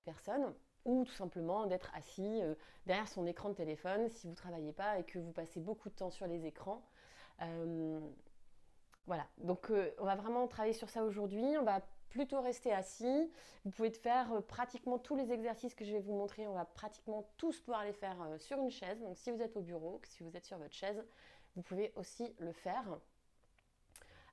personne, ou tout simplement d'être assis derrière son écran de téléphone si vous ne travaillez pas et que vous passez beaucoup de temps sur les écrans. Voilà, donc on va vraiment travailler sur ça aujourd'hui. On va plutôt rester assis. Vous pouvez faire pratiquement tous les exercices que je vais vous montrer. On va pratiquement tous pouvoir les faire sur une chaise. Donc si vous êtes au bureau, si vous êtes sur votre chaise, vous pouvez aussi le faire.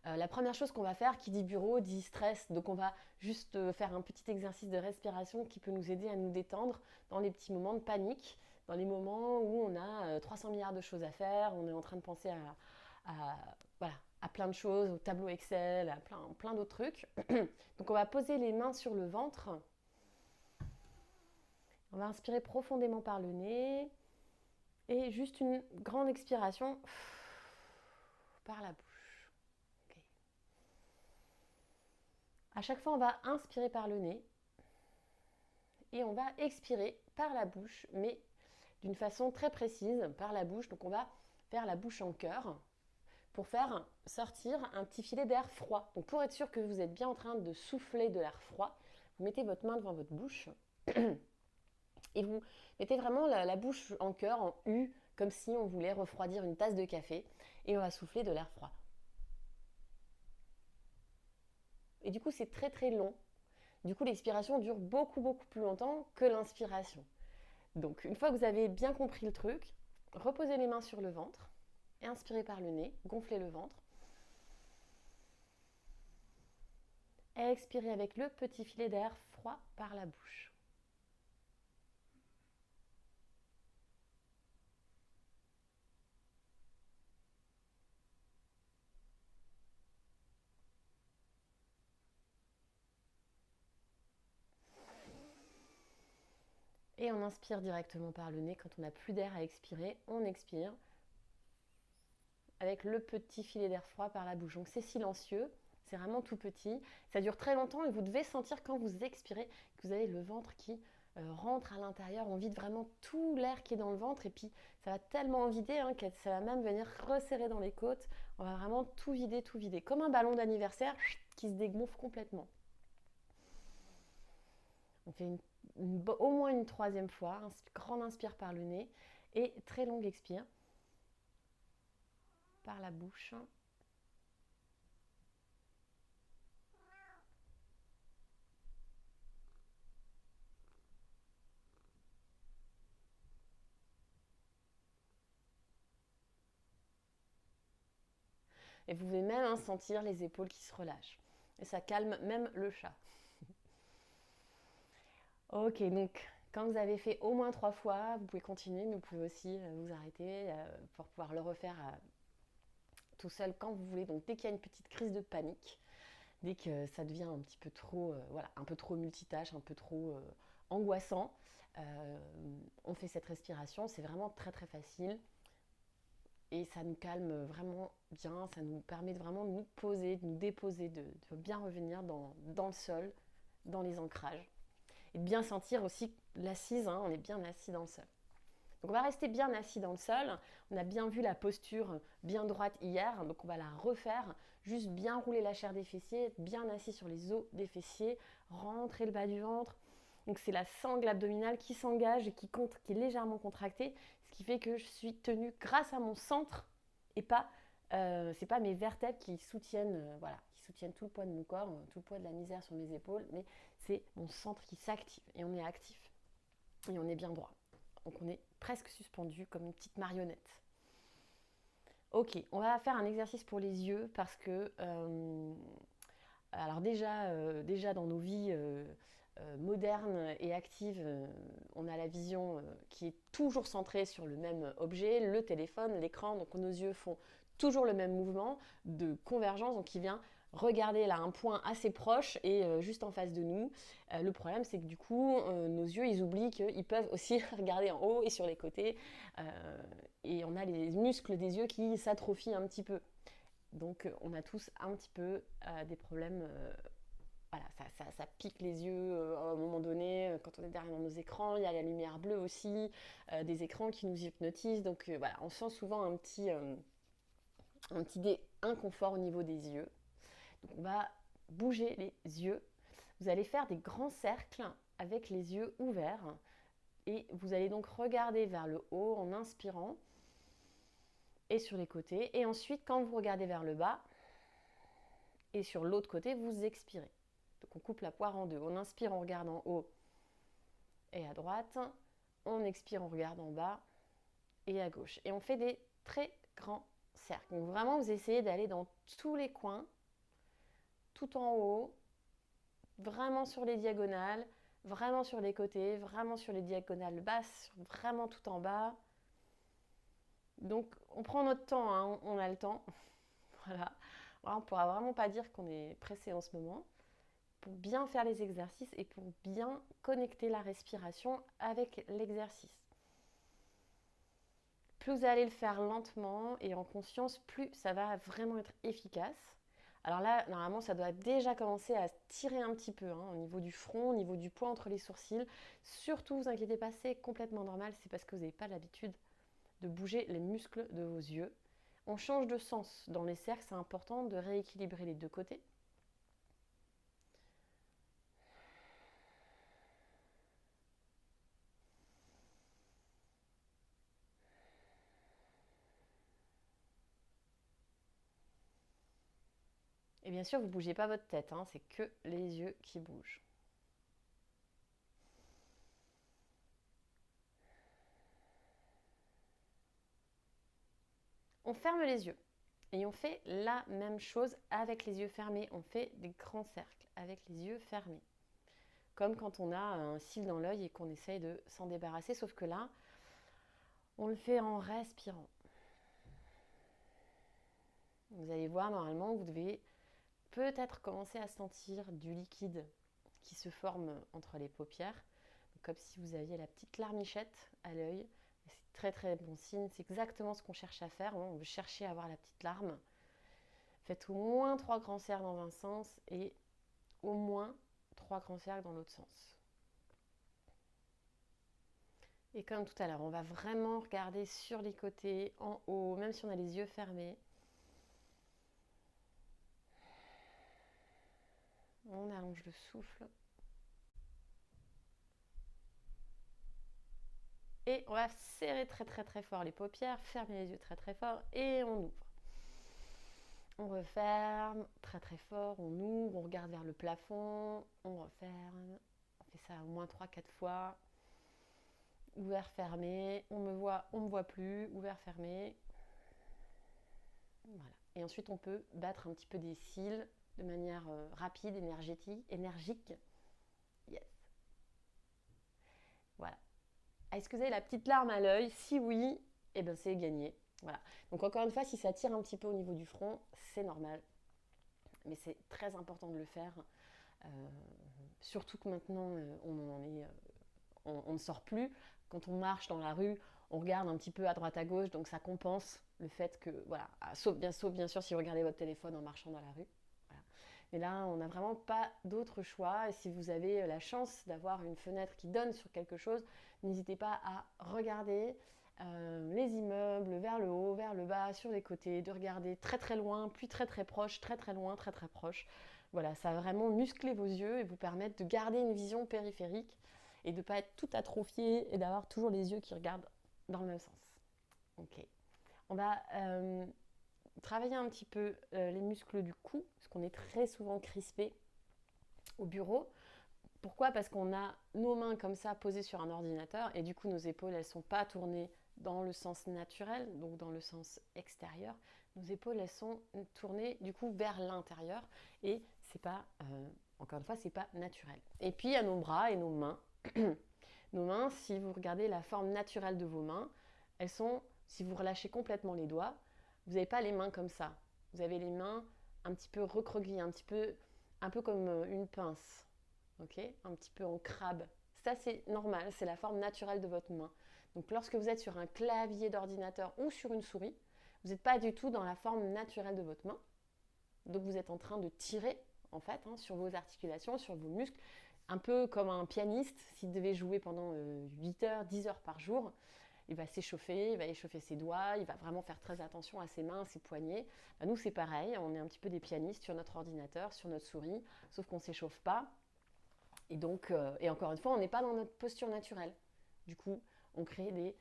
La première chose qu'on va faire, qui dit bureau, dit stress. Donc on va juste faire un petit exercice de respiration qui peut nous aider à nous détendre dans les petits moments de panique, dans les moments où on a 300 milliards de choses à faire, on est en train de penser voilà, à plein de choses, au tableau Excel, à plein d'autres trucs. Donc on va poser les mains sur le ventre. On va inspirer profondément par le nez. Et juste une grande expiration par la bouche. Okay. À chaque fois, on va inspirer par le nez. Et on va expirer par la bouche, mais d'une façon très précise, par la bouche. Donc on va faire la bouche en cœur pour faire sortir un petit filet d'air froid. Donc pour être sûr que vous êtes bien en train de souffler de l'air froid, vous mettez votre main devant votre bouche et vous mettez vraiment la bouche en cœur, en U, comme si on voulait refroidir une tasse de café, et on va souffler de l'air froid. Et du coup, c'est très très long. Du coup, l'expiration dure beaucoup plus longtemps que l'inspiration. Donc, une fois que vous avez bien compris le truc, reposez les mains sur le ventre et inspirez par le nez, gonflez le ventre. Expirez avec le petit filet d'air froid par la bouche. Et on inspire directement par le nez. Quand on n'a plus d'air à expirer, on expire avec le petit filet d'air froid par la bouche. Donc c'est silencieux, c'est vraiment tout petit. Ça dure très longtemps et vous devez sentir quand vous expirez que vous avez le ventre qui rentre à l'intérieur. On vide vraiment tout l'air qui est dans le ventre et puis ça va tellement en vider que ça va même venir resserrer dans les côtes. On va vraiment tout vider, comme un ballon d'anniversaire qui se dégonfle complètement. On fait au moins une troisième fois, grande inspire par le nez et très longue expire par la bouche. Et vous pouvez même sentir les épaules qui se relâchent. Et ça calme même le chat. Ok, donc quand vous avez fait au moins 3 fois, vous pouvez continuer, mais vous pouvez aussi vous arrêter pour pouvoir le refaire tout seul quand vous voulez. Donc dès qu'il y a une petite crise de panique, dès que ça devient un petit peu trop, un peu trop multitâche, un peu trop angoissant, on fait cette respiration. C'est vraiment très très facile. Et ça nous calme vraiment bien, ça nous permet de vraiment nous poser, de nous déposer, de bien revenir dans le sol, dans les ancrages. Et de bien sentir aussi l'assise, on est bien assis dans le sol. Donc on va rester bien assis dans le sol. On a bien vu la posture bien droite hier, donc on va la refaire. Juste bien rouler la chair des fessiers, bien assis sur les os des fessiers, rentrer le bas du ventre. Donc c'est la sangle abdominale qui s'engage et qui est légèrement contractée, ce qui fait que je suis tenue grâce à mon centre et pas, c'est pas mes vertèbres qui soutiennent, qui soutiennent tout le poids de mon corps, tout le poids de la misère sur mes épaules, mais c'est mon centre qui s'active et on est actif et on est bien droit. Donc on est presque suspendu comme une petite marionnette. Ok, on va faire un exercice pour les yeux parce que alors déjà dans nos vies modernes et actives, on a la vision qui est toujours centrée sur le même objet, le téléphone, l'écran. Donc nos yeux font toujours le même mouvement de convergence, donc il vient regarder là un point assez proche et juste en face de nous. Le problème, c'est que du coup, nos yeux, ils oublient qu'ils peuvent aussi regarder en haut et sur les côtés. Et on a les muscles des yeux qui s'atrophient un petit peu. Donc on a tous un petit peu des problèmes. Voilà, ça pique les yeux à un moment donné quand on est derrière nos écrans. Il y a la lumière bleue aussi, des écrans qui nous hypnotisent. Donc voilà, on sent souvent un petit inconfort au niveau des yeux. Donc on va bouger les yeux. Vous allez faire des grands cercles avec les yeux ouverts. Et vous allez donc regarder vers le haut en inspirant et sur les côtés. Et ensuite, quand vous regardez vers le bas et sur l'autre côté, vous expirez. Donc on coupe la poire en deux. On inspire, on regarde en haut et à droite. On expire, on regarde en bas et à gauche. Et on fait des très grands cercles. Donc vraiment, vous essayez d'aller dans tous les coins, tout en haut, vraiment sur les diagonales, vraiment sur les côtés, vraiment sur les diagonales basses, vraiment tout en bas. Donc on prend notre temps, hein, on a le temps. Voilà. On ne pourra vraiment pas dire qu'on est pressé en ce moment. Pour bien faire les exercices et pour bien connecter la respiration avec l'exercice. Plus vous allez le faire lentement et en conscience, plus ça va vraiment être efficace. Alors là, normalement, ça doit déjà commencer à tirer un petit peu au niveau du front, au niveau du poids entre les sourcils. Surtout, vous inquiétez pas, c'est complètement normal, c'est parce que vous n'avez pas l'habitude de bouger les muscles de vos yeux. On change de sens dans les cercles, c'est important de rééquilibrer les deux côtés. Et bien sûr, vous ne bougez pas votre tête, c'est que les yeux qui bougent. On ferme les yeux et on fait la même chose avec les yeux fermés. On fait des grands cercles avec les yeux fermés. Comme quand on a un cil dans l'œil et qu'on essaye de s'en débarrasser, sauf que là, on le fait en respirant. Vous allez voir, normalement, vous devez peut-être commencer à sentir du liquide qui se forme entre les paupières, comme si vous aviez la petite larmichette à l'œil. C'est très très bon signe, c'est exactement ce qu'on cherche à faire. On veut chercher à avoir la petite larme. Faites au moins 3 grands cercles dans un sens et au moins 3 grands cercles dans l'autre sens. Et comme tout à l'heure, on va vraiment regarder sur les côtés, en haut, même si on a les yeux fermés. On allonge le souffle. Et on va serrer très très très fort les paupières, fermer les yeux très très fort et on ouvre. On referme très très fort, on ouvre, on regarde vers le plafond, on referme. On fait ça au moins 3-4 fois. Ouvert, fermé, on me voit plus, ouvert, fermé. Voilà. Et ensuite on peut battre un petit peu des cils de manière rapide, énergique. Yes. Voilà. Est-ce que vous avez la petite larme à l'œil? Si oui, eh ben c'est gagné. Voilà. Donc encore une fois, si ça tire un petit peu au niveau du front, c'est normal. Mais c'est très important de le faire. Surtout que maintenant, on ne sort plus. Quand on marche dans la rue, on regarde un petit peu à droite à gauche, donc ça compense le fait que, voilà, sauf bien sûr si vous regardez votre téléphone en marchant dans la rue. Voilà. Mais là, on n'a vraiment pas d'autre choix. Et si vous avez la chance d'avoir une fenêtre qui donne sur quelque chose, n'hésitez pas à regarder les immeubles vers le haut, vers le bas, sur les côtés, de regarder très très loin, puis très très proche, très très loin, très très proche. Voilà, ça va vraiment muscler vos yeux et vous permettre de garder une vision périphérique et de ne pas être tout atrophié et d'avoir toujours les yeux qui regardent dans le même sens. Ok. On va travailler un petit peu les muscles du cou, parce qu'on est très souvent crispé au bureau. Pourquoi? Parce qu'on a nos mains comme ça posées sur un ordinateur et du coup nos épaules elles ne sont pas tournées dans le sens naturel, donc dans le sens extérieur. Nos épaules elles sont tournées du coup vers l'intérieur et c'est pas, encore une fois, c'est pas naturel. Et puis il y a nos bras et nos mains. Nos mains, si vous regardez la forme naturelle de vos mains, elles sont, si vous relâchez complètement les doigts, vous n'avez pas les mains comme ça. Vous avez les mains un petit peu recroquevillées, un peu comme une pince. Okay, un petit peu en crabe. Ça, c'est normal, c'est la forme naturelle de votre main. Donc, lorsque vous êtes sur un clavier d'ordinateur ou sur une souris, vous n'êtes pas du tout dans la forme naturelle de votre main. Donc, vous êtes en train de tirer, en fait, sur vos articulations, sur vos muscles, un peu comme un pianiste, s'il devait jouer pendant 8 heures, 10 heures par jour. Il va s'échauffer, il va échauffer ses doigts, il va vraiment faire très attention à ses mains, à ses poignets. Ben, nous, c'est pareil, on est un petit peu des pianistes sur notre ordinateur, sur notre souris, sauf qu'on ne s'échauffe pas. Et donc, et encore une fois, on n'est pas dans notre posture naturelle. Du coup, on crée des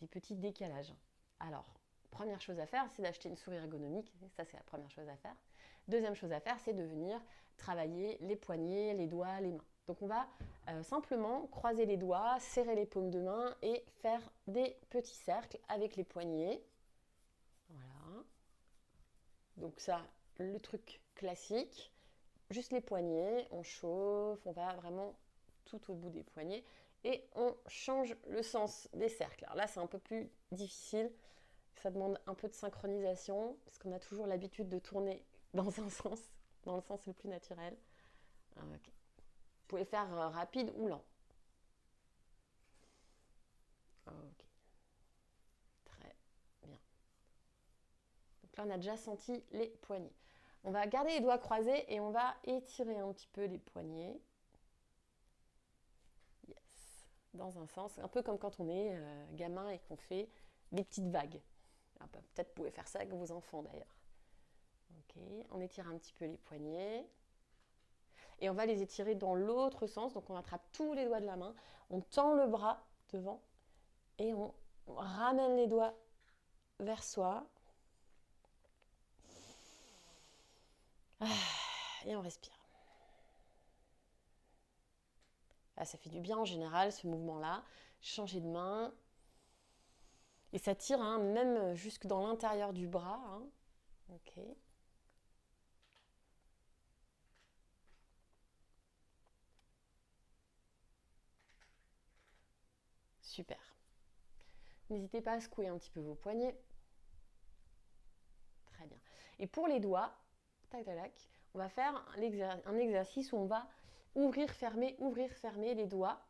petits décalages. Alors, première chose à faire, c'est d'acheter une souris ergonomique. Ça, c'est la première chose à faire. Deuxième chose à faire, c'est de venir travailler les poignets, les doigts, les mains. Donc, on va simplement croiser les doigts, serrer les paumes de main et faire des petits cercles avec les poignets. Voilà. Donc ça, le truc classique. Juste les poignets, on chauffe, on va vraiment tout au bout des poignets et on change le sens des cercles. Alors là, c'est un peu plus difficile, ça demande un peu de synchronisation parce qu'on a toujours l'habitude de tourner dans un sens, dans le sens le plus naturel. Okay. Vous pouvez faire rapide ou lent. Ok, très bien. Donc là, on a déjà senti les poignets. On va garder les doigts croisés et on va étirer un petit peu les poignets. Yes. Dans un sens, un peu comme quand on est gamin et qu'on fait des petites vagues. Peut-être vous pouvez faire ça avec vos enfants d'ailleurs. Ok, on étire un petit peu les poignets. Et on va les étirer dans l'autre sens. Donc on attrape tous les doigts de la main, on tend le bras devant et on ramène les doigts vers soi. Et on respire. Là, ça fait du bien en général, ce mouvement-là. Changer de main. Et ça tire hein, même jusque dans l'intérieur du bras. Hein. Ok. Super. N'hésitez pas à secouer un petit peu vos poignets. Très bien. Et pour les doigts, tac, tac, tac, on va faire un exercice où on va ouvrir, fermer les doigts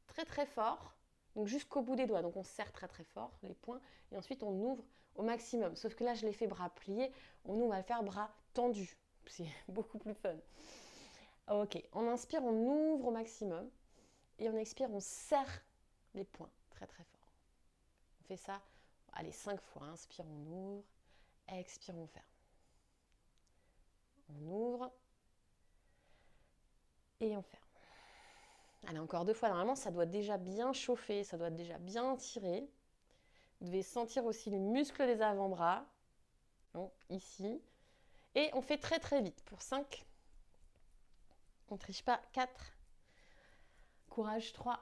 très très fort, donc jusqu'au bout des doigts. Donc on serre très très fort les poings et ensuite on ouvre au maximum. Sauf que là, je l'ai fait bras pliés, nous on va le faire bras tendus. C'est beaucoup plus fun. Ok, on inspire, on ouvre au maximum et on expire, on serre les poings très très fort. On fait ça, allez, 5 fois. Inspire, on ouvre, expire, on ferme. On ouvre et on ferme. Allez, encore 2 fois. Normalement, ça doit déjà bien chauffer, ça doit déjà bien tirer. Vous devez sentir aussi les muscles des avant-bras. Donc, ici. Et on fait très très vite. Pour 5. On ne triche pas. 4. Courage. 3.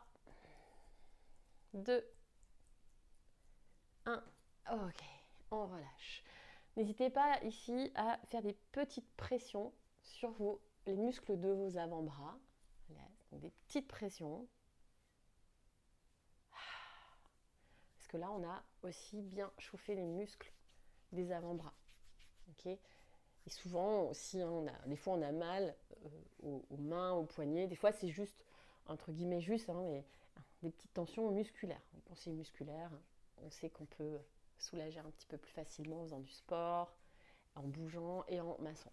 2. 1. Ok. On relâche. N'hésitez pas ici à faire des petites pressions sur les muscles de vos avant-bras. Donc des petites pressions. Parce que là, on a aussi bien chauffé les muscles des avant-bras. Okay, et souvent aussi, hein, des fois on a mal aux mains, aux poignets. Des fois c'est juste, entre guillemets juste, hein, mais des petites tensions musculaires. Une pensée musculaire, on sait qu'on peut soulager un petit peu plus facilement en faisant du sport, en bougeant et en massant.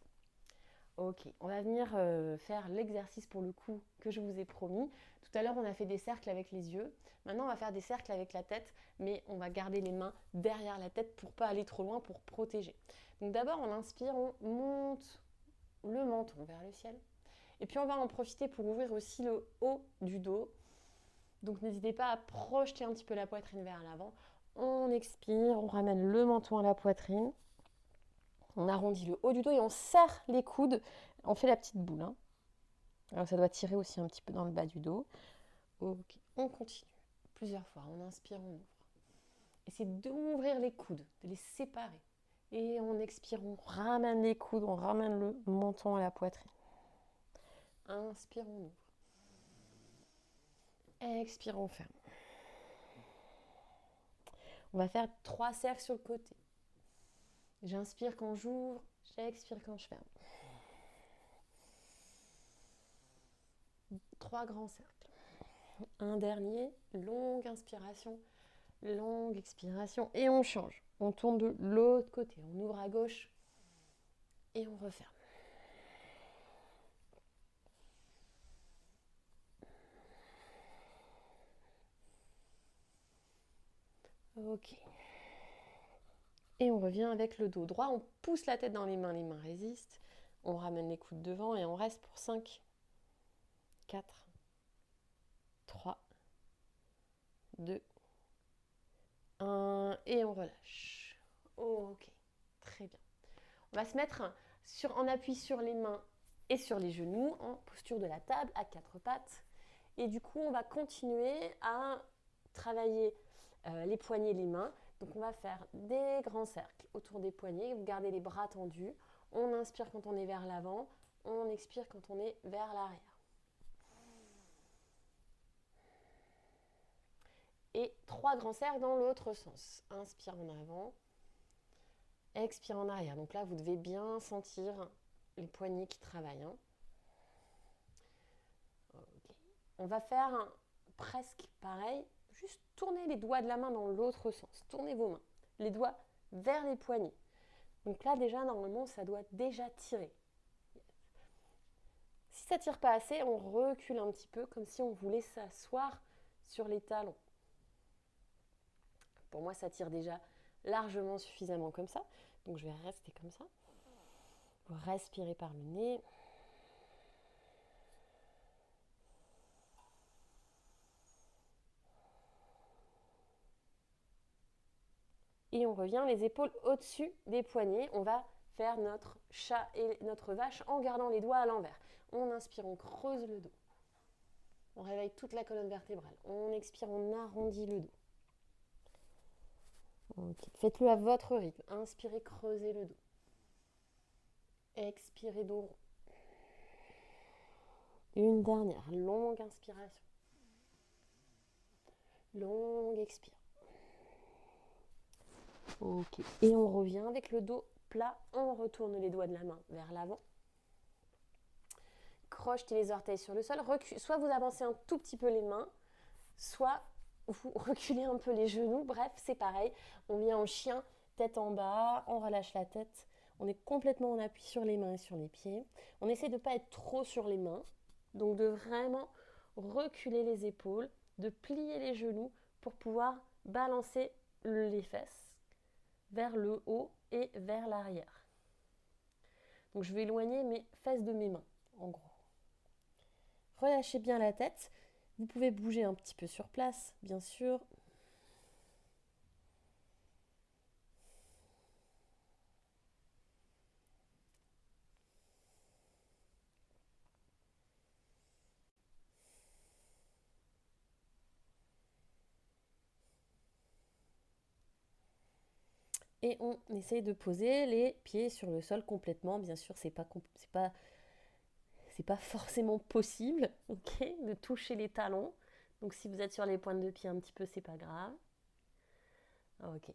Ok, on va venir faire l'exercice pour le coup que je vous ai promis. Tout à l'heure, on a fait des cercles avec les yeux. Maintenant, on va faire des cercles avec la tête, mais on va garder les mains derrière la tête pour ne pas aller trop loin, pour protéger. Donc d'abord, on inspire, on monte le menton vers le ciel. Et puis, on va en profiter pour ouvrir aussi le haut du dos. Donc n'hésitez pas à projeter un petit peu la poitrine vers l'avant. On expire, on ramène le menton à la poitrine. On arrondit le haut du dos et on serre les coudes. On fait la petite boule. Hein. Alors ça doit tirer aussi un petit peu dans le bas du dos. Ok, on continue. Plusieurs fois. On inspire, on ouvre. Essayez d'ouvrir les coudes, de les séparer. Et on expire, on ramène les coudes, on ramène le menton à la poitrine. Inspire, on ouvre. Expire, on ferme. On va faire 3 cercles sur le côté. J'inspire quand j'ouvre, j'expire quand je ferme. 3 grands cercles. Un dernier, longue inspiration, longue expiration et on change. On tourne de l'autre côté, on ouvre à gauche et on referme. Ok. Et on revient avec le dos droit, on pousse la tête dans les mains résistent. On ramène les coudes devant et on reste pour 5, 4, 3, 2, 1 et on relâche. Ok, très bien. On va se mettre en appui sur les mains et sur les genoux en posture de la table à 4 pattes. Et du coup, on va continuer à travailler les poignets et les mains. Donc on va faire des grands cercles autour des poignets. Vous gardez les bras tendus. On inspire quand on est vers l'avant. On expire quand on est vers l'arrière. Et 3 grands cercles dans l'autre sens. Inspire en avant. Expire en arrière. Donc là, vous devez bien sentir les poignets qui travaillent. Hein. Okay. On va faire presque pareil. Juste tournez les doigts de la main dans l'autre sens. Tournez vos mains. Les doigts vers les poignets. Donc là, déjà, normalement, ça doit déjà tirer. Si ça ne tire pas assez, on recule un petit peu comme si on voulait s'asseoir sur les talons. Pour moi, ça tire déjà largement suffisamment comme ça. Donc, je vais rester comme ça. Vous respirez par le nez. Et on revient les épaules au-dessus des poignets. On va faire notre chat et notre vache en gardant les doigts à l'envers. On inspire, on creuse le dos. On réveille toute la colonne vertébrale. On expire, on arrondit le dos. Okay. Faites-le à votre rythme. Inspirez, creusez le dos. Expirez, dos rond. Une dernière, longue inspiration. Longue expire. Ok. Et on revient avec le dos plat. On retourne les doigts de la main vers l'avant. Crochetez les orteils sur le sol. Soit vous avancez un tout petit peu les mains, soit vous reculez un peu les genoux. Bref, c'est pareil. On vient en chien, tête en bas. On relâche la tête. On est complètement en appui sur les mains et sur les pieds. On essaie de ne pas être trop sur les mains. Donc de vraiment reculer les épaules, de plier les genoux pour pouvoir balancer les fesses vers le haut et vers l'arrière. Donc je vais éloigner mes fesses de mes mains, en gros. Relâchez bien la tête. Vous pouvez bouger un petit peu sur place, bien sûr. Et on essaye de poser les pieds sur le sol complètement. Bien sûr, c'est pas forcément possible, ok, de toucher les talons. Donc si vous êtes sur les pointes de pied un petit peu, c'est pas grave. Ok.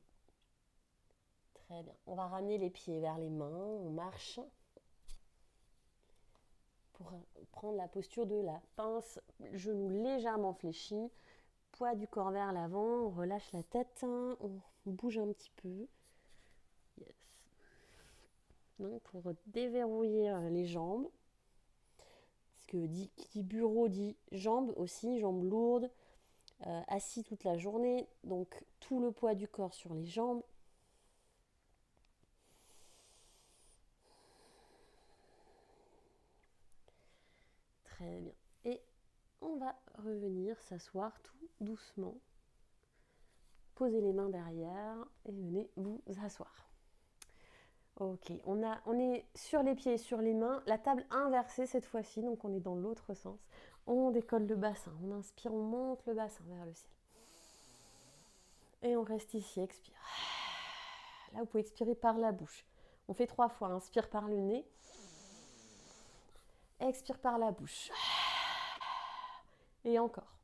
Très bien. On va ramener les pieds vers les mains. On marche pour prendre la posture de la pince, genou légèrement fléchi, poids du corps vers l'avant. On relâche la tête, on bouge un petit peu. Yes. Donc pour déverrouiller les jambes, parce que qui dit bureau dit jambes aussi, jambes lourdes, assis toute la journée, donc tout le poids du corps sur les jambes. Très bien. Et on va revenir s'asseoir tout doucement. Posez les mains derrière et venez vous asseoir. Ok, on est sur les pieds et sur les mains, la table inversée cette fois-ci, donc on est dans l'autre sens. On décolle le bassin, on inspire, on monte le bassin vers le ciel. Et on reste ici, expire. Là, vous pouvez expirer par la bouche. On fait 3 fois, inspire par le nez. Expire par la bouche. Et encore.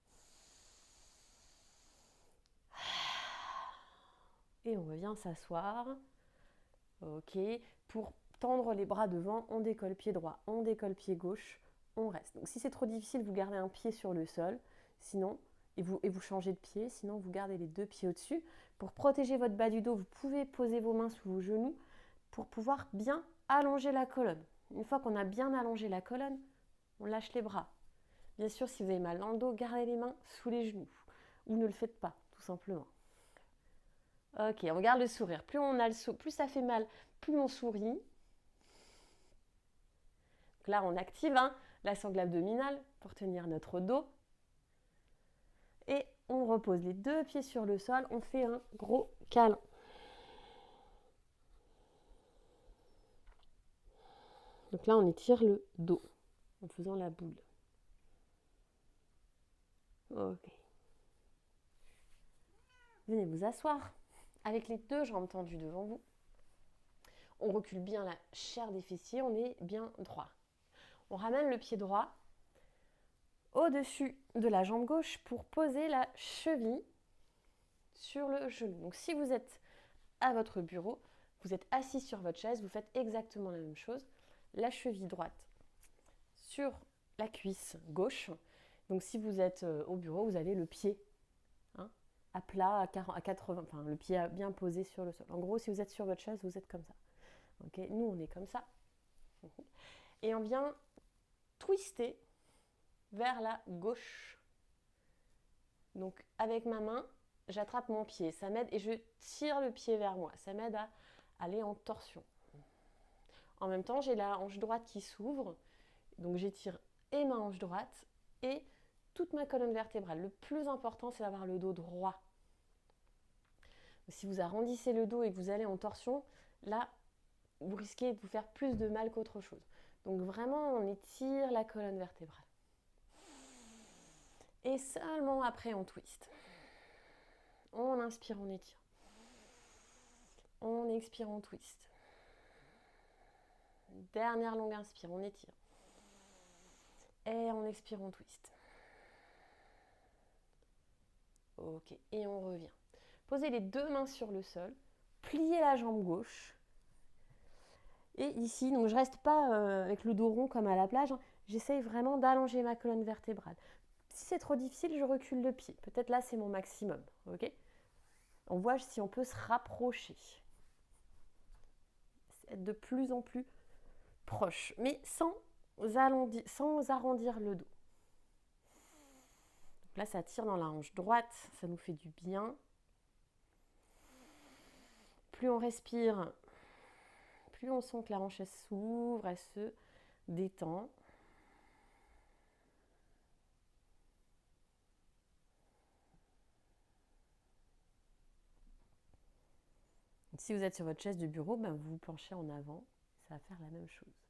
Et on revient s'asseoir. Ok. Pour tendre les bras devant, on décolle pied droit, on décolle pied gauche, on reste. Donc si c'est trop difficile, vous gardez un pied sur le sol. Sinon, et vous changez de pied. Sinon, vous gardez les 2 pieds au-dessus. Pour protéger votre bas du dos, vous pouvez poser vos mains sous vos genoux pour pouvoir bien allonger la colonne. Une fois qu'on a bien allongé la colonne, on lâche les bras. Bien sûr, si vous avez mal dans le dos, gardez les mains sous les genoux. Ou ne le faites pas, tout simplement. Ok, on garde le sourire. Plus ça fait mal, plus on sourit. Donc là, on active la sangle abdominale pour tenir notre dos. Et on repose les deux pieds sur le sol, on fait un gros câlin. Donc là, on étire le dos en faisant la boule. Ok. Venez vous asseoir avec les deux jambes tendues devant vous. On recule bien la chair des fessiers, on est bien droit. On ramène le pied droit au-dessus de la jambe gauche pour poser la cheville sur le genou. Donc si vous êtes à votre bureau, vous êtes assis sur votre chaise, vous faites exactement la même chose. La cheville droite sur la cuisse gauche. Donc si vous êtes au bureau, vous avez le pied à plat, à 80, enfin le pied bien posé sur le sol. En gros, si vous êtes sur votre chaise, vous êtes comme ça. Okay, nous, on est comme ça. Et on vient twister vers la gauche. Donc avec ma main, j'attrape mon pied, ça m'aide et je tire le pied vers moi. Ça m'aide à aller en torsion. En même temps, j'ai la hanche droite qui s'ouvre. Donc j'étire et ma hanche droite et toute ma colonne vertébrale. Le plus important, c'est d'avoir le dos droit. Si vous arrondissez le dos et que vous allez en torsion, là, vous risquez de vous faire plus de mal qu'autre chose. Donc vraiment, on étire la colonne vertébrale. Et seulement après, on twist. On inspire, on étire. On expire, on twist. Dernière longue inspire, on étire. Et on expire, on twist. Ok, et on revient. Posez les deux mains sur le sol. Pliez la jambe gauche. Et ici, donc je ne reste pas avec le dos rond comme à la plage. J'essaye vraiment d'allonger ma colonne vertébrale. Si c'est trop difficile, je recule le pied. Peut-être là, c'est mon maximum. Okay, on voit si on peut se rapprocher. Être de plus en plus proche, mais sans arrondir le dos. Donc là, ça tire dans la hanche droite. Ça nous fait du bien. Plus on respire, plus on sent que la hanche s'ouvre, elle se détend. Si vous êtes sur votre chaise de bureau, ben vous vous penchez en avant, ça va faire la même chose.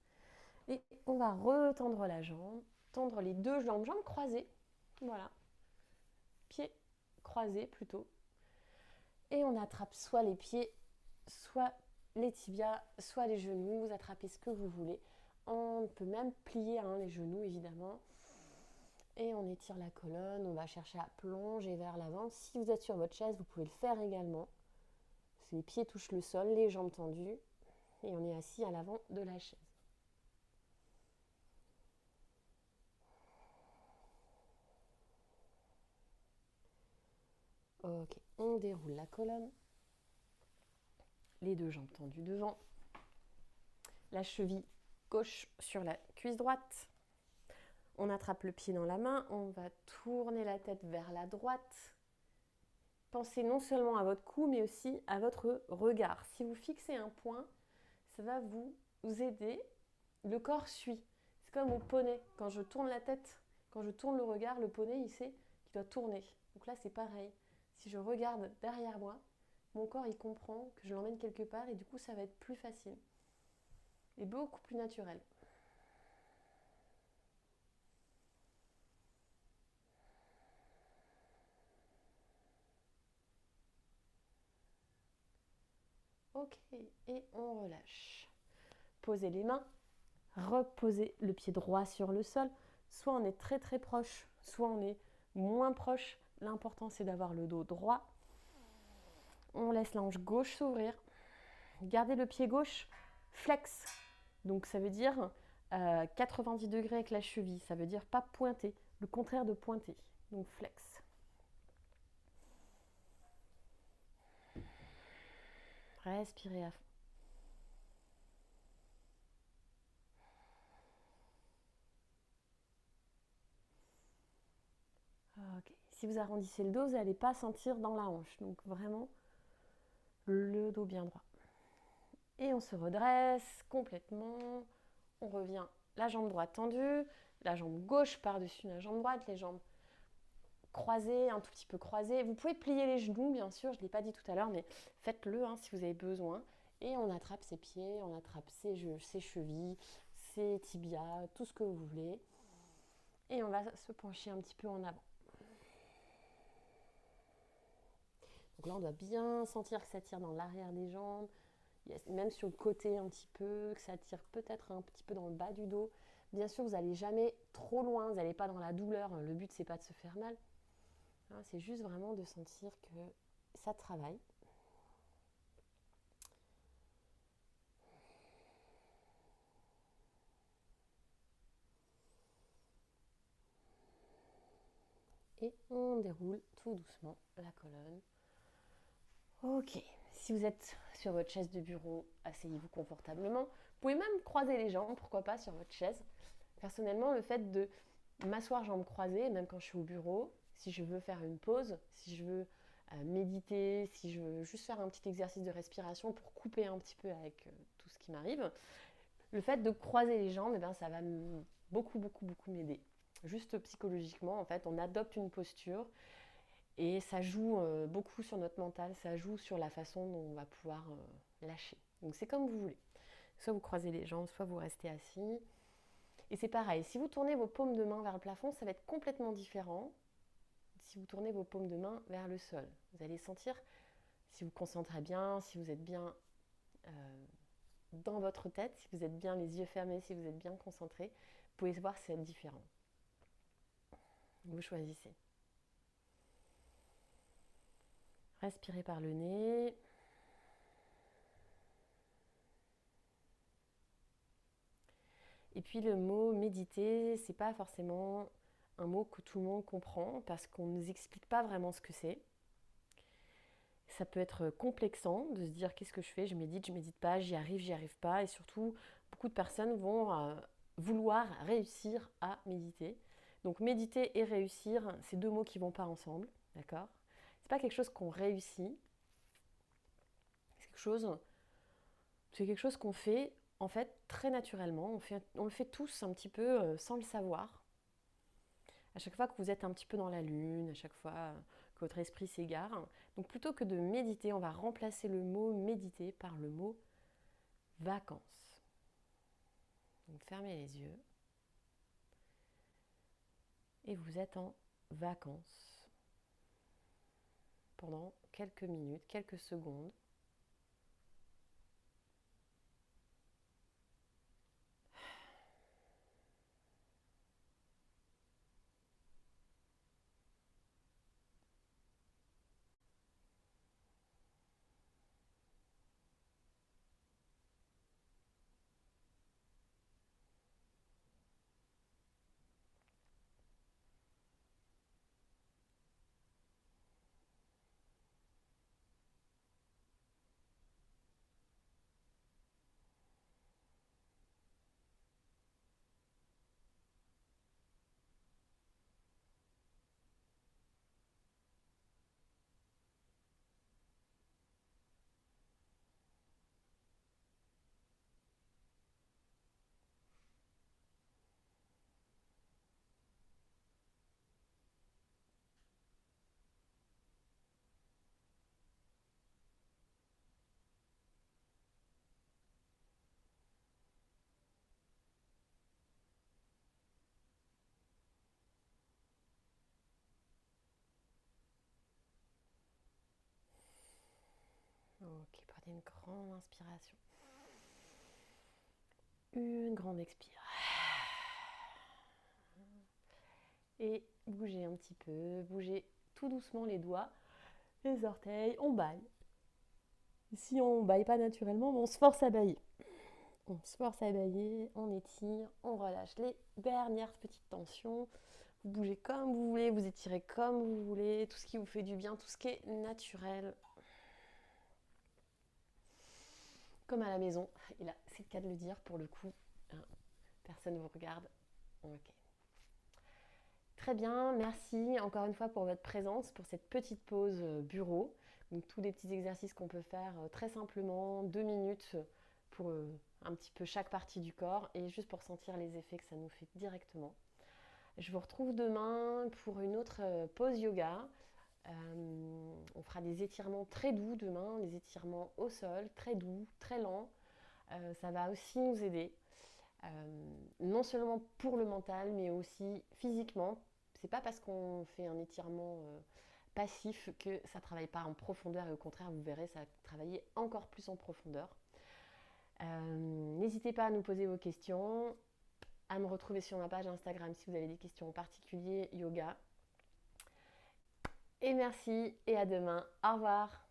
Et on va retendre la jambe, tendre les deux jambes, jambes croisées, voilà, pieds croisés plutôt. Et on attrape soit les pieds, soit les tibias, soit les genoux, vous attrapez ce que vous voulez. On peut même plier les genoux évidemment. Et on étire la colonne, on va chercher à plonger vers l'avant. Si vous êtes sur votre chaise, vous pouvez le faire également. Les pieds touchent le sol, les jambes tendues. Et on est assis à l'avant de la chaise. Ok, on déroule la colonne. Les deux jambes tendues devant. La cheville gauche sur la cuisse droite. On attrape le pied dans la main. On va tourner la tête vers la droite. Pensez non seulement à votre cou, mais aussi à votre regard. Si vous fixez un point, ça va vous aider. Le corps suit. C'est comme au poney. Quand je tourne la tête, quand je tourne le regard, le poney, il sait qu'il doit tourner. Donc là, c'est pareil. Si je regarde derrière moi, mon corps, il comprend que je l'emmène quelque part et du coup, ça va être plus facile et beaucoup plus naturel. Ok, et on relâche. Posez les mains, reposez le pied droit sur le sol. Soit on est très très proche, soit on est moins proche. L'important, c'est d'avoir le dos droit. On laisse la hanche gauche s'ouvrir. Gardez le pied gauche flex. Donc ça veut dire 90 degrés avec la cheville. Ça veut dire pas pointer. Le contraire de pointer. Donc flex. Respirez à fond. Ok. Si vous arrondissez le dos, vous n'allez pas sentir dans la hanche. Donc vraiment, le dos bien droit. Et on se redresse complètement. On revient la jambe droite tendue, la jambe gauche par-dessus la jambe droite, les jambes croisées, un tout petit peu croisées. Vous pouvez plier les genoux, bien sûr, je ne l'ai pas dit tout à l'heure, mais faites-le si vous avez besoin. Et on attrape ses pieds, on attrape ses chevilles, ses tibias, tout ce que vous voulez. Et on va se pencher un petit peu en avant. Donc là, on doit bien sentir que ça tire dans l'arrière des jambes, même sur le côté un petit peu, que ça tire peut-être un petit peu dans le bas du dos. Bien sûr, vous n'allez jamais trop loin, vous n'allez pas dans la douleur. Le but, c'est pas de se faire mal. C'est juste vraiment de sentir que ça travaille. Et on déroule tout doucement la colonne. Ok, si vous êtes sur votre chaise de bureau, asseyez-vous confortablement. Vous pouvez même croiser les jambes, pourquoi pas, sur votre chaise. Personnellement, le fait de m'asseoir jambes croisées, même quand je suis au bureau, si je veux faire une pause, si je veux méditer, si je veux juste faire un petit exercice de respiration pour couper un petit peu avec tout ce qui m'arrive, le fait de croiser les jambes, ça va beaucoup m'aider. Juste psychologiquement, en fait, on adopte une posture et ça joue beaucoup sur notre mental, ça joue sur la façon dont on va pouvoir lâcher. Donc c'est comme vous voulez. Soit vous croisez les jambes, soit vous restez assis. Et c'est pareil, si vous tournez vos paumes de main vers le plafond, ça va être complètement différent si vous tournez vos paumes de main vers le sol. Vous allez sentir, si vous vous concentrez bien, si vous êtes bien dans votre tête, si vous êtes bien les yeux fermés, si vous êtes bien concentré, vous pouvez voir que c'est différent. Vous choisissez. Respirez par le nez. Et puis le mot méditer, c'est pas forcément un mot que tout le monde comprend parce qu'on ne nous explique pas vraiment ce que c'est. Ça peut être complexant de se dire qu'est-ce que je fais, je médite pas, j'y arrive pas. Et surtout, beaucoup de personnes vont vouloir réussir à méditer. Donc méditer et réussir, c'est deux mots qui ne vont pas ensemble, d'accord ? C'est pas quelque chose qu'on réussit, c'est quelque chose qu'on fait en fait très naturellement. On le fait tous un petit peu sans le savoir. À chaque fois que vous êtes un petit peu dans la lune, à chaque fois que votre esprit s'égare. Donc plutôt que de méditer, on va remplacer le mot méditer par le mot vacances. Donc fermez les yeux. Et vous êtes en vacances pendant quelques minutes, quelques secondes. Ok, prenez une grande inspiration. Une grande expire. Et bougez un petit peu, bougez tout doucement les doigts, les orteils, on baille. Si on ne baille pas naturellement, on se force à bailler. On se force à bailler, on étire, on relâche les dernières petites tensions. Vous bougez comme vous voulez, vous étirez comme vous voulez, tout ce qui vous fait du bien, tout ce qui est naturel. Comme à la maison, et là c'est le cas de le dire pour le coup, personne ne vous regarde. Ok. Très bien, merci encore une fois pour votre présence, pour cette petite pause bureau. Donc tous des petits exercices qu'on peut faire très simplement, 2 minutes pour un petit peu chaque partie du corps et juste pour sentir les effets que ça nous fait directement. Je vous retrouve demain pour une autre pause yoga. On fera des étirements très doux demain, des étirements au sol, très doux, très lents. Ça va aussi nous aider, non seulement pour le mental, mais aussi physiquement. C'est pas parce qu'on fait un étirement passif que ça travaille pas en profondeur, et au contraire, vous verrez, ça va travailler encore plus en profondeur. N'hésitez pas à nous poser vos questions, à me retrouver sur ma page Instagram si vous avez des questions en particulier yoga. Et merci et à demain. Au revoir.